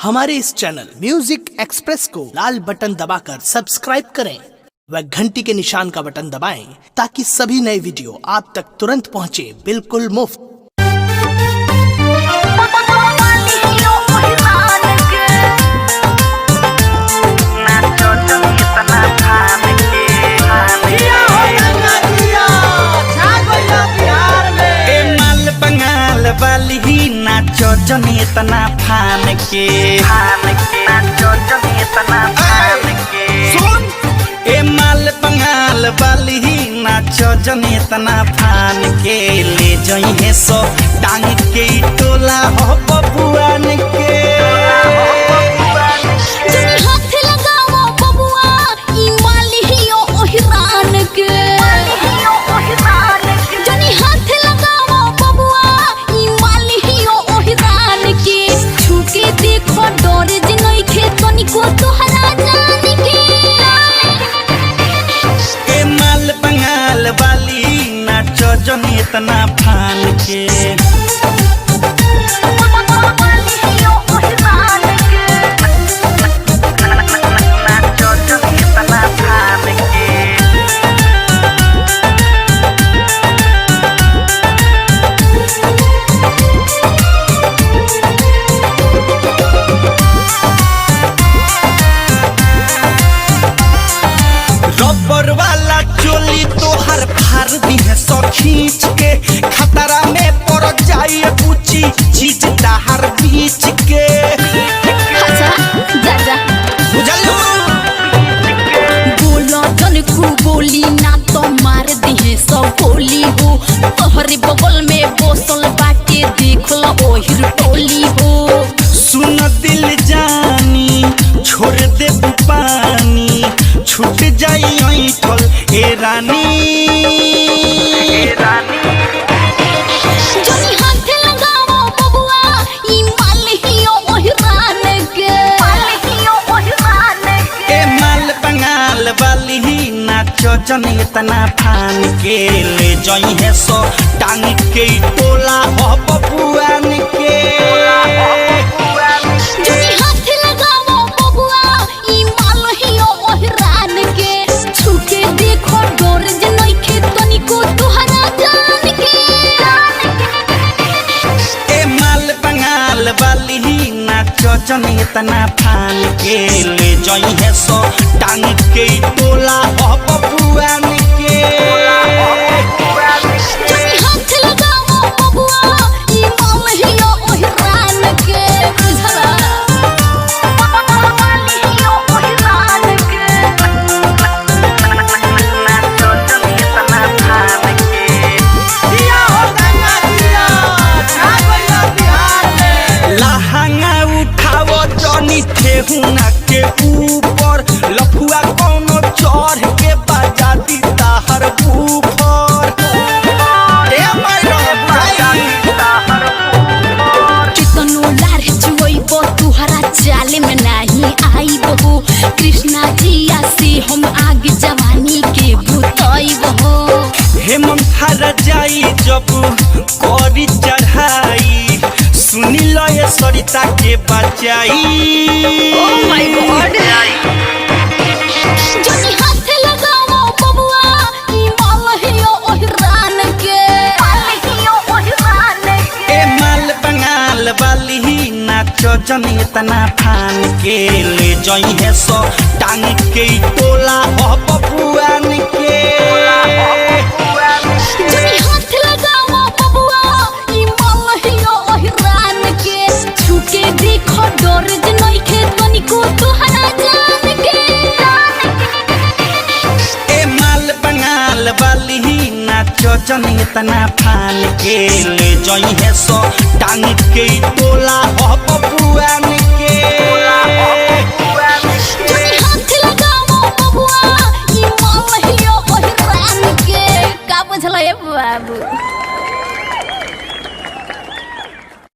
हमारे इस channel music express को लाल button दबाकर सब्सक्राइब करें व घंटी के निशान का बटन दबाएं ताकि सभी नए वीडियो आप तक तुरंत पहुंचे बिल्कुल मुफ्त। नाचो जनी तना फान के नाचो जनी तना फान के सुन ए माल बंगाल वाली नाचो जनी तना फान के ले जई है सो टांग के टोला हो बबुआन के जनी हाथ लगाओ बबुआ ई माली हियो ओहिरान के जनी हाथ लगाओ बबुआ ई माली हियो ओहिरान के छुके देखो डर जे नहीं खे तनिको तोहरा जान के ए माल बंगाल वाली नाचो जनी तना फान के रबर वाला चोली तोहर फाड़ दी है सो खींच के खतरा में पड़ जाए पूछी चीज दाहर बीच के अच्छा जा जा बुझलू बोलो जन खूब बोली ना तो मार दी है सब बोली हो तोहरे बगल में बोसल बाटे देख लो ओहिर टोली हो सुन दिल जानी छोड़ दे पानी छूट जाई ऐठल ए रानी जनी हाथ लगाओ बबुआ ई माल हियो ओहिरान के ए माल बंगाल वाली नाचो जनी तना फान के ले जई है सो टांग के टोला हो बबुआन के जनी हाथ लगाओ बबुआ ई माल हियो ओहिरान के छुके देखो डर जे नहीं खे तनिको तोहरा जान के ए माल बंगाल वाली नाचो जनी तना फान के ले जई है सो टांग के टोला हो बबुआन के जनी हाथ लगाओ बबुआ ई माल हियो ओहिरान के बुझला माल हियो ओहिरान के नाचो जनी तना फान के दिया हो गंगा दिया छा गइला बिहार में लहंगा उठाओ जनी ठेहुना के ऊपर लफुआ कोनो चढ़ के बजा दी ताहर ऊपर ए मायरो बुझाई ताहर कितनो लार जुइबो तुहरा चाल में नहीं आईबो हो कृष्णा जिया से हम आग जवानी के भूतइबो हो हेमंत हर जाई जब करी चढ़ाई सुनी लो ये सरिता के बचाई Oh my God! जनी हाथ लगाओ बबुआ ई माल हियो ओहिरान के ए माल बंगाल वाली नाचो जनी तना फान के ले जई है सो टांग के टोला हो बबुआन के जनी हाथ लगाओ बबुआ ई माल हियो ओहिरान के छुके देखो डर जे नहीं खे तनिको तोहरा जान के ए माल बंगाल वाली नाचो जनी तना फान के ले जई है सो टांग के टोला हो बबुआन